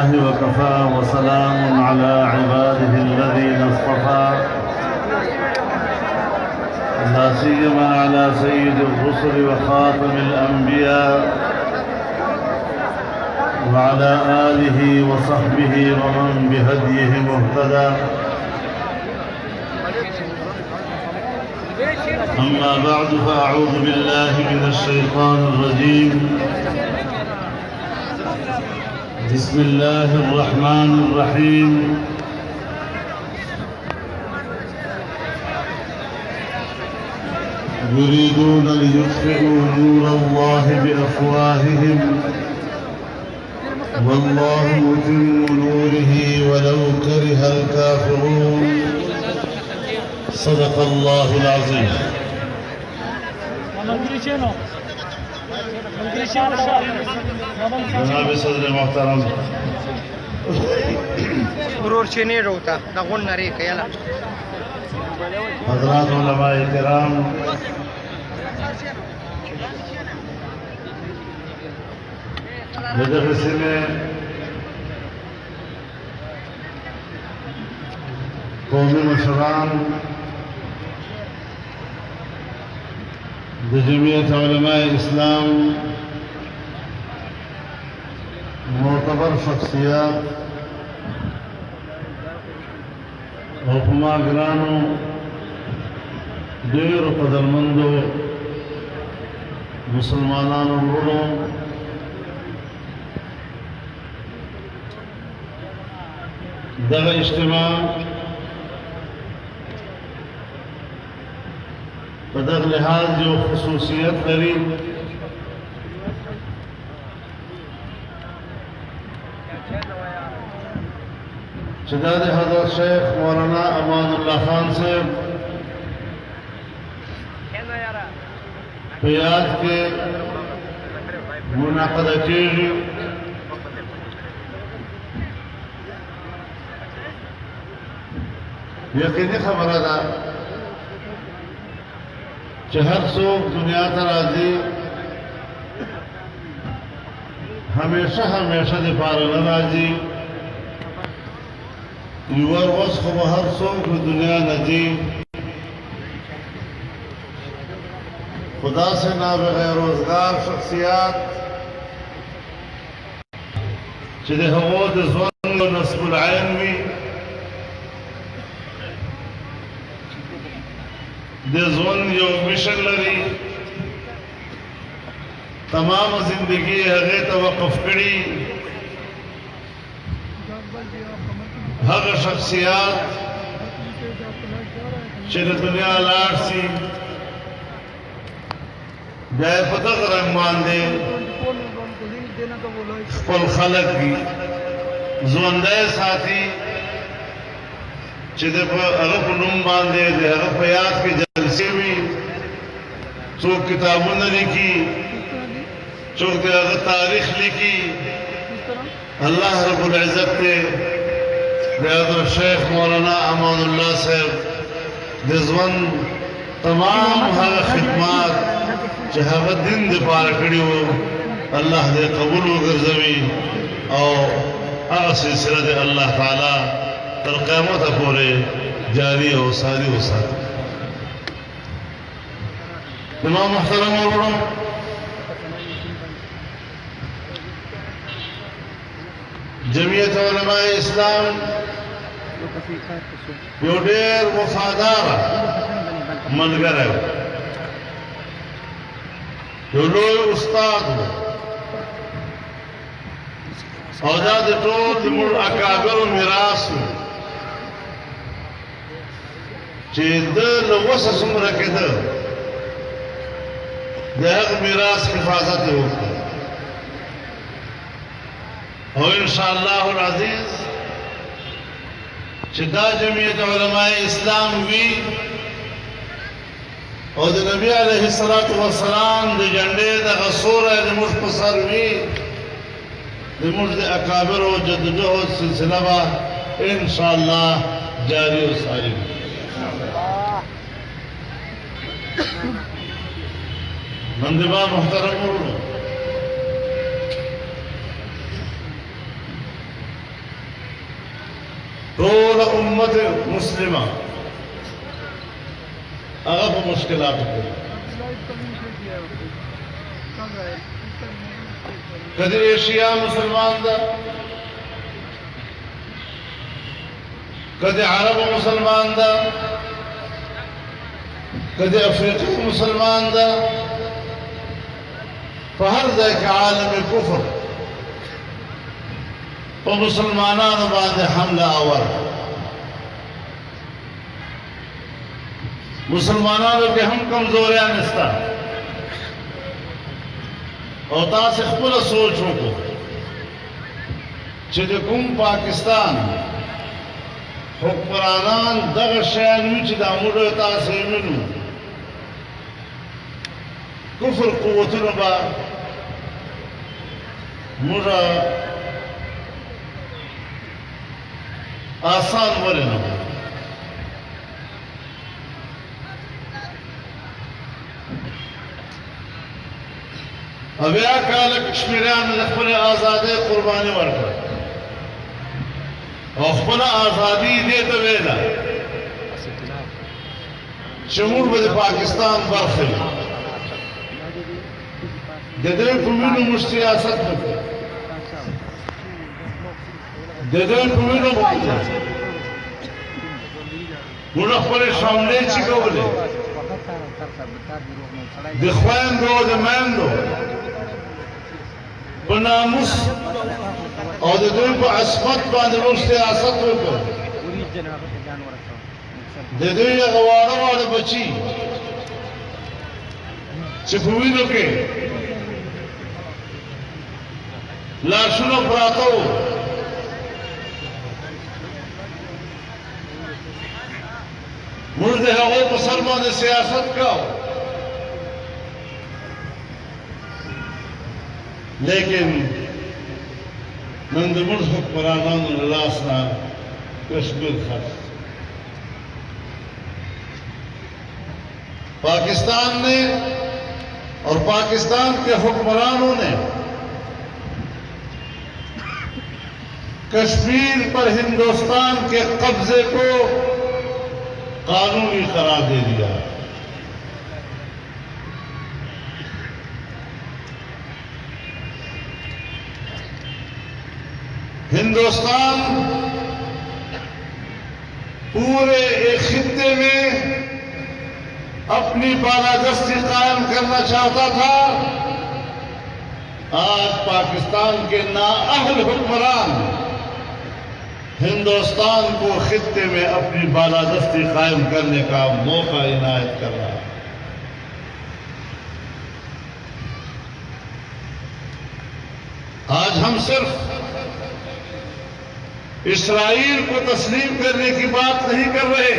لله وكفى وسلام على عباده الذين اصطفى لا سيما على سيد الرسل وخاتم الأنبياء وعلى آله وصحبه ومن بهديه مهتدى أما بعد فأعوذ بالله من الشيطان الرجيم بسم الله الرحمن الرحيم يريدون ليطفئوا نور الله بأفواههم والله متم نوره ولو كره الكافرون صدق الله العظيم. جناب صدر محترم حضرات علماء کرام، مدرسے میں قومی مشران جمعیت علماء اسلام معتبر شخصیات حکما گرانو دیر قدرمندو مسلمانانو ورونو، دغه اجتماع په دغه لحاظ یو خصوصیت لري چې دا د حضرت شیخ مولانا امان اللہ خان صاحب بیاد کے منعقدہ کیږي. یقینی خبره ده چې هر څوک دنیا ته راځي همیشه د پاره نه راځي. یوه ورځ خو به هر څوک د دنیا نه ځي، خو داسې نابغه روزګار شخصیات چې د هغو د ژوند نصب العین وي، د ژوند یو مشن لري، تمام زندگی هغې ته وقف کړي. هغه شخصیات چې د دنیا لاړ شي بیا یې په دغه رنګ باندې خپل خلک دي ژوندی ساتي چې د هغه په نوم باندې د هغه په یاد کې جلسې وي، څوک کتابونه لیکي، څوک د هغه تاریخ لیکي. الله رب العزت ته د حضرت شیخ مولانا امان الله صاحب د ژوند تمام هغه خدمات چې هغه دین دپاره کړي وو الله دې قبول وګرځوي او هغه سلسله د الله تعالی تر قیامته پورې جاری او ساری وساتي. تمام محترم ورونو، جمعیت علماء اسلام یو ډېر وفادار ملګری و، یو لوی استاد و او دا د ټول زموږ اکابرو میراث و چې ده له وسه څومره کېده د هغه میراث حفاظت یې وکړه. او انشاءاللہ العزیز چې دا جمعیت علماء اسلام وی او د نبی علیه الصلاة والسلام د جنډې دغه سوری زموږ په سر وي، زموږ د اکابرو جدوجہد سلسله به انشاءاللہ جاری و ساری وي. بندگان محترم ورونو، طول امت مسلمہ اغب مشکلات کو کدی ایشیا مسلمان دا کدی عرب مسلمان دا کدی افریقی مسلمان دا فہر ذیک عالم کفر و مسلمانان بعد حملہ آور مسلمانانو کے ہم کمزوریاں نستا اور تاس خپل سوچوں کو چھے کم پاکستان حکمرانان دغ شیانوی چھے دا مڑو تاس ایمنو کفر قوتن با مڑا آسان ورنو اویا کال کشمیریان میں خپل آزادی قربانی ورکړه او خپل آزادی دې ته ویلا چې موږ به پاکستان برخه د دې په وینو موږ سیاست وکړو د دې په وینو موږ خپل شاملې چې کولې د خويندو او د میندو په ناموس او د دوی په عصمت باندې موږ سیاست وکړو د دوی هغه واړه بچي چې په وینو کې لاشونه پراته وو موږ د هغو په سر باندې سیاست کوو لیکن نن د موږ حکمرانانو له لاس نه کشمیر خرڅ پاکستان نے اور پاکستان کے حکمرانوں نے کشمیر پر ہندوستان کے قبضے کو قانونی قرار دے دیا ہندوستان پورے ایک خطے میں اپنی بالادستی قائم کرنا چاہتا تھا آج پاکستان کے نااہل حکمران ہندوستان کو خطے میں اپنی بالادستی قائم کرنے کا موقع عنایت کر رہا ہے آج ہم صرف اسرائیل کو تسلیم کرنے کی بات نہیں کر رہے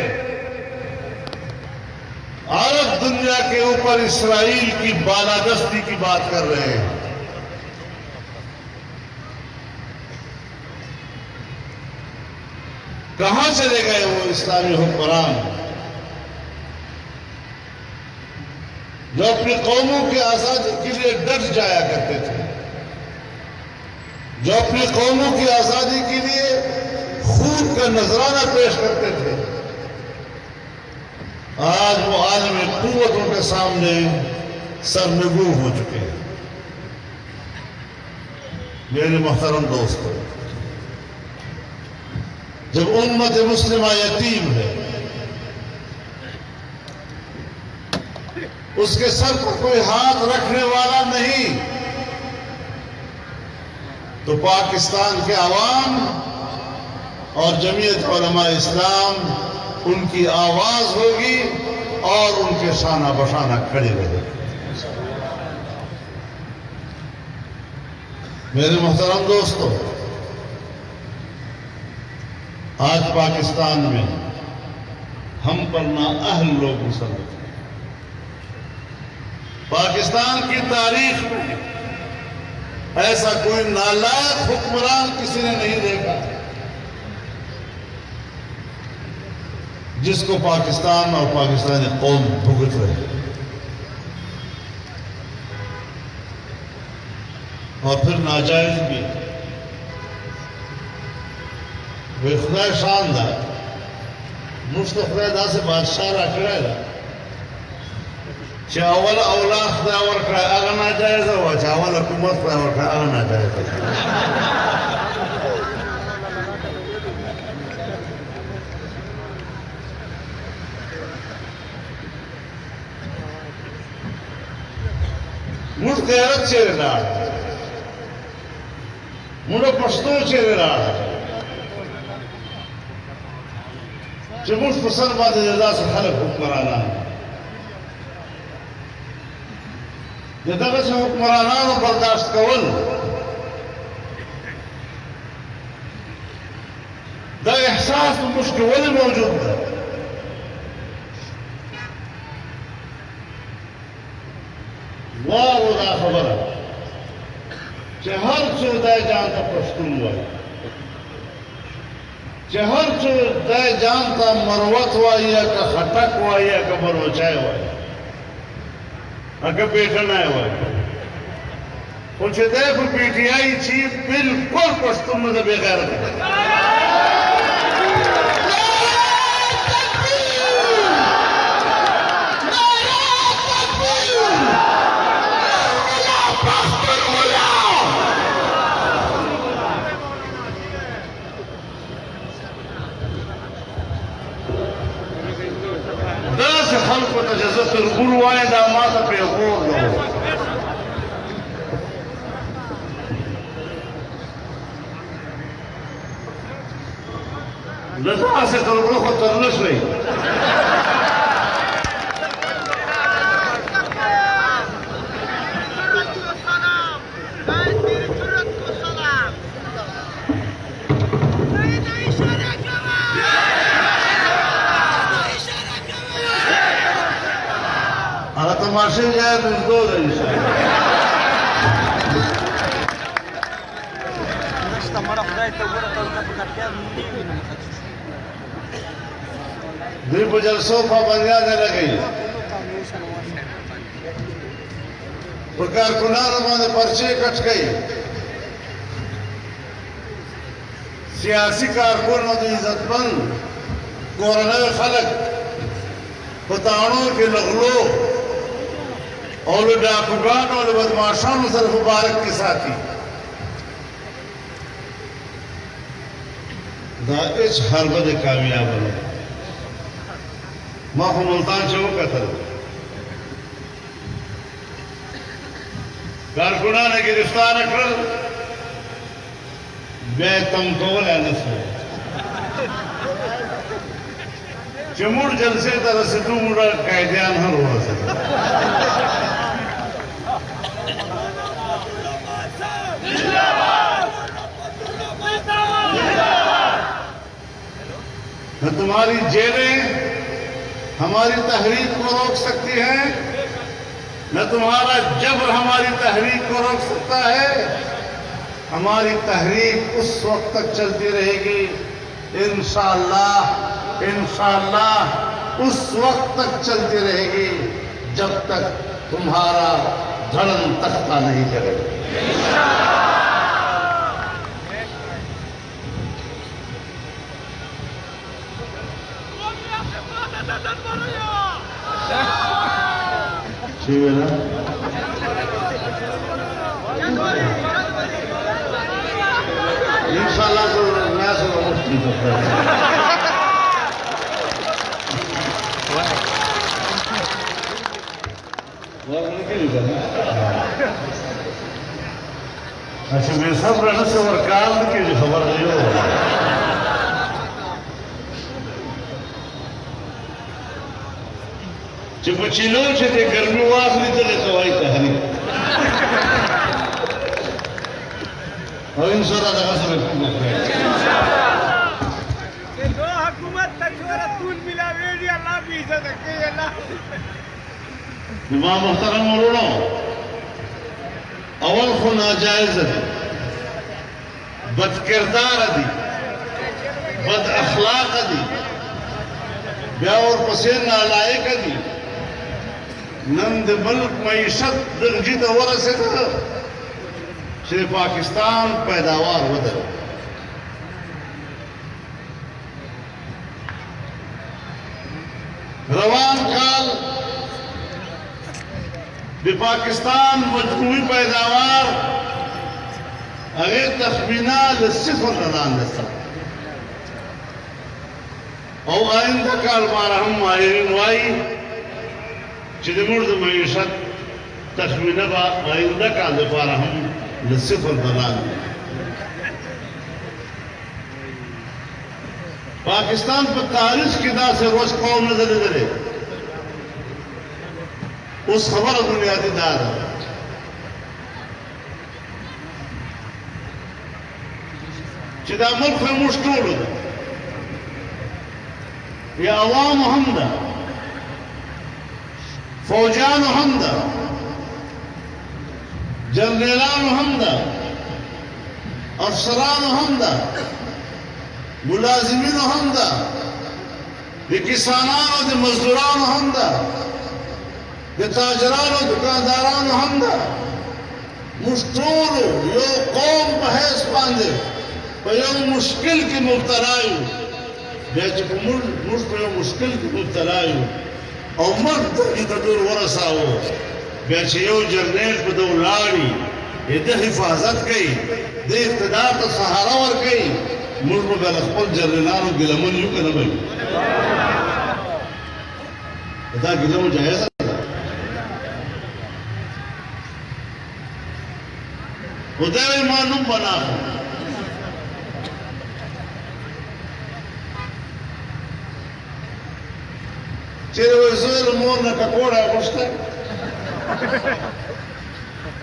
عرب دنیا کے اوپر اسرائیل کی بالادستی کی بات کر رہے ہیں کہاں چلے گئے وہ اسلامی حکمران جو اپنی قوموں کی آزادی کے لیے ڈٹ جایا کرتے تھے جو اپنی قوموں کی آزادی کے لیے خون کا نذرانہ پیش کرتے تھے آج وہ عالمی قوتوں کے سامنے سرنگو ہو چکے ہیں میرے محترم دوستو جب امت مسلمہ یتیم ہے اس کے سر پر کوئی ہاتھ رکھنے والا نہیں تو پاکستان کے عوام اور جمعیت علماء اسلام ان کی آواز ہوگی اور ان کے شانہ بشانہ کھڑے رہے میرے محترم دوستو آج پاکستان میں ہم پر نااہل لوگ مسلط ہیں پاکستان کی تاریخ میں ایسا کوئی نالائق حکمران کسی نے نہیں دیکھا جس کو پاکستان اور پاکستانی قوم بھگت رہے اور پھر ناجائز بھی وی خدای شان دا موږ ته خدای داسې بادشاه راکړی ده چې اول اولاد خدای ورکړی هغه ناجایزه وه چې اول حکومت خدای ورکړی هغه ناجایزه ده موږ غیرت چیرې لاړ موږ پښتو چیرې لاړ چې موږ په سر باندې د داسې خلک حکمرانان د دغسې حکمرانانو برداشت کول دا احساس په موږ کې ولې موجود ده واو دا خبره چې هر څو دای جان ته پښتون وایي چې هر څو دای جان ته مروت وایي یا که خټک وایي یا که بروچای وایي یا که پیټنای وایي خو چې دی په پی ټي آی چې بلکل پښتون نه ده بې غیرته خلقو ته چې زه تربور وایم دا ما ته پیغور ده د داسې تربور خو تر نه شوی تماشے جائے تو دو رہی دوی په جلسو پابندیانې لګوي په کارکونانو باندې پرچې کټ کوي سیاسي کارکونو د عزتمند کورنیو خلک په تاڼو کې لغلو اور ڈاکوگان اور بدماشان سر مبارک کے ساتھی دا اچ حربد کامیاب ہے ما خو ملتان چاہو قتل کارکنان گرفتار اکرل بے تم کول اینس ہے چموڑ جلسے تا رسدو موڑا قیدیان ہر ہوا سکتا نہ تمہاری جیلیں ہماری تحریک کو روک سکتی ہیں نہ تمہارا جبر ہماری تحریک کو روک سکتا ہے ہماری تحریک اس وقت تک چلتی رہے گی انشاءاللہ اس وقت تک چلتی رہے گی جب تک تمہارا دھڑن تختہ نہیں کرے گا ٹھیک ہے نا انشاءاللہ تو میں سے مفتی کرتا ہے اچھا میں سب رہنے سے ورکال کی جو خبر نہیں ہو چې په چینو چې د ګرمي واخلي ته ته وایي تحریک او ان شاء الله دغه سره کومه دو حکومت ته ټول ملاويږي الله به عزت کوي الله امام محترم ورونو اول خو ناجائز دي بد کردار دي بد اخلاق دي بیا اور پسې نالایق دي نن د ملک معیشت درجې ته ورسېده چې پاکستان پیداوار ودرېد روان کال د پاکستان مجموعی پیداوار اگر تخمینہ لصفر نران دستا او آئندہ کال مارا ہم ماہرین وائی چیز مرد معیشت تخمینہ با آئندہ کال دفارا ہم لصفر نران دستا پاکستان پر تاریخ کی دا سے روز قوم نظر دے اس خبر بنیادی دار ہے چدا ملک میں مشکل یا عوام حمدہ فوجان حمدہ جنرلان حمدہ افسران حمدہ ملازمین حمدہ دی کسانان و دی مزدوران حمدہ دی تاجران و دکانداران حمدہ مشتور یو قوم بحیث باندے پہ یو مشکل کی مبتلائیو بیچے پہ مش پہ یو مشکل کی مبتلائیو او مرد کی تدور ورساو بیچے یو جرنیل پہ دو لاری یہ دے حفاظت کئی دے اقتدار تا سہارا ور کئی ملک میں خپل جرنیلانو گلمون یو کنه بھئی دا گلمون جائز ہے خدای معلوم بنا چیرے وہ زور مور نہ ککوڑا غشتا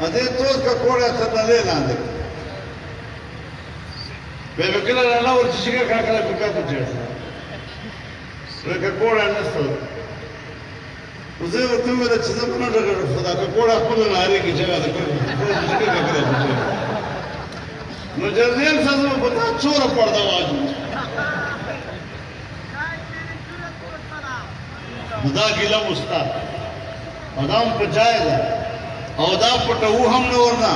ادے تو ککوڑا تھا لے لاندے بے بکلا لانا اور چشکا کھاکلا بکا تو چیسا وہ ککوڑا نستا اسے وقت میں دا چیزا بنا لگا خدا ککوڑا خود ناری کی جگہ دکھا چشکا کھاکلا بکا نو جرنیل سازو بتا چورا پڑھتا واجو خدا گیلا مستا ادام پچائے دا او دا پٹاو ہم نے ورنا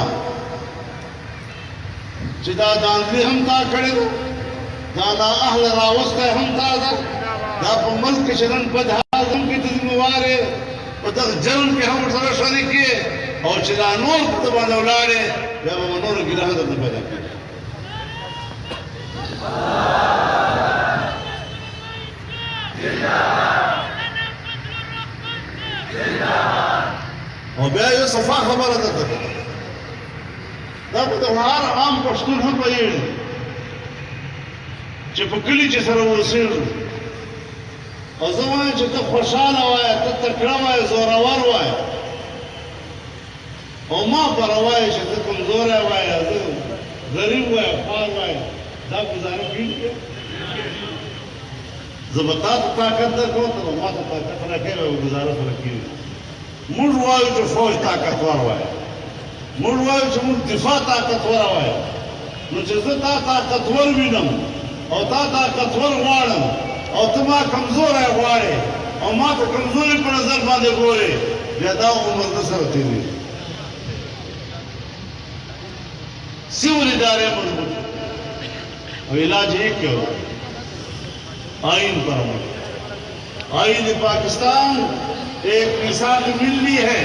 چدا دانوی ہم تا کھڑے دو دانا اہل راوستا ہم تا دا دا پا ملک شرن پد حاضم کی تزموارے و دا جرن کے ہم سر شرک کیے اور چدا نور پتبان اولارے یا وہ نور گیلا حضرت پیدا کیے اور بیا یہ صفا خبر ہے دا پتہ ہر عام پښتون هم پېژني چې په کلي چې سره اوسېږو او زه وایم چې ته خوشحاله وایه ته تکړه وایه زورور وایه او ما پره وایه چې ته کمزوری وایه زه غریب وایه خوار وایه دا ګزاره کېږي زه به تا ته طاقت درکوم ته به ما ته طاقت راکوې او ګزاره سره کېږي موږ وایو چې فوج طاقتور وایه موږ وایو چې موږ دفاع طاقتور وایو نو چې زه تا طاقتور وینم او تا طاقتور غواړم او ته ما کمزوری غواړې او ما ته کمزوري په نظر باندې ګورې بیا دا عمر نه سره تېرېږي سول ادارے مضبوط اور علاج ایک کیا ہو آئین پر عمل آئین پاکستان ایک مثال ملی ہے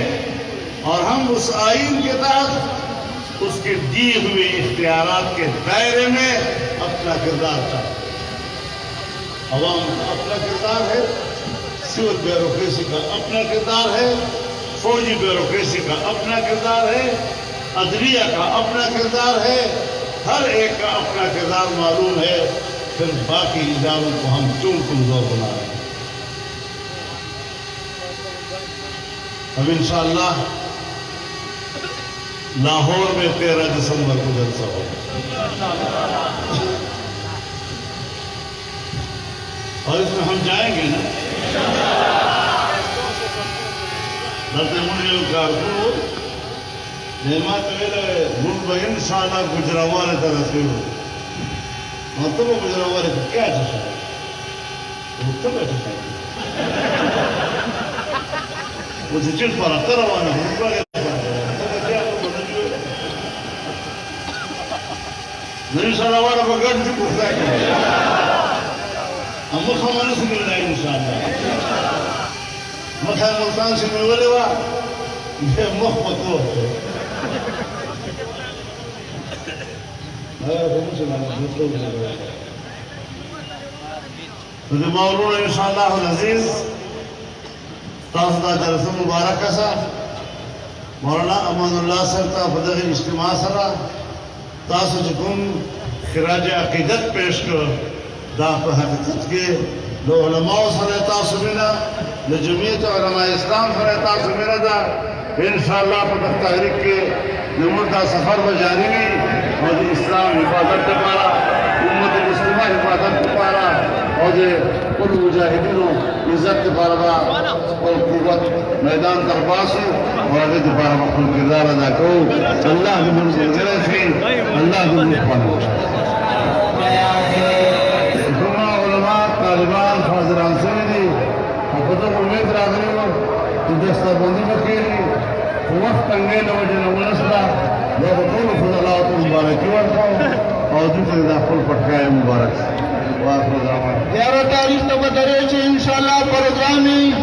اور ہم اس آئین کے تحت اس کے دیے ہوئے اختیارات کے دائرے میں اپنا کردار چاہتے عوام کا اپنا کردار ہے سول بیوروکریسی کا اپنا کردار ہے فوجی بیوروکریسی کا اپنا کردار ہے عدلیہ کا اپنا کردار ہے ہر ایک کا اپنا کردار معلوم ہے پھر باقی اداروں کو ہم کیوں کمزور بنا رہے ہیں اب انشاءاللہ لاہور میں 13 دسمبر کو جلسہ ہوگا اور اس میں ہم جائیں گے نا دلتے مجھے کارکو نعمت ویلے ملک با انشاءاللہ گجراوالے طرح سے ہو اور تم گجراوالے کو کیا چاہتا ہے وہ تم چاہتا ہے مجھے چل پر اکتر آوانا ملک با نہیں سراوانا کو گھٹ چکو ہے ہم خوانا سے مل رہے ہیں انشاءاللہ مخه ملتان چې نیولې وه بیا مخ په تور نو د مولانا انشاءالله العزیز تاسو دا جلسه مبارکه سه مولانا امان الله صاحب ته په دغه اجتماع سره تاسو چې کوم خراج عقیدت پیش کړ دا په حقیقت کې د علماو سره تاسو مینه د جمعیت علماء اسلام سره تاسو مینه ده انشاءالله په دغه تحریک کې زموږ دا سفر به جاري وي او د اسلام حفاظت لپاره امت مسلمه حفاظت لپاره او د ټولو مجاهدینو عزت لپاره به خپل قوت میدان ته باسو او هغې دپاره به خپل کردار ادا کوو الله زموږ ملګری شي الله زموږ خوښ کومه علما طالبان حاضران شوي دي او په دغه امید راغلي وو چې دستربندي به کېږي خو وخت تنګۍ له وجې نه ونه شوه دا به ټولو فضلاو ته مبارکي ورکوو او دوی ته دا خپل پټکای مبارک شي. 11 تاریخ ته به درې چې انشاءالله پروګرام وي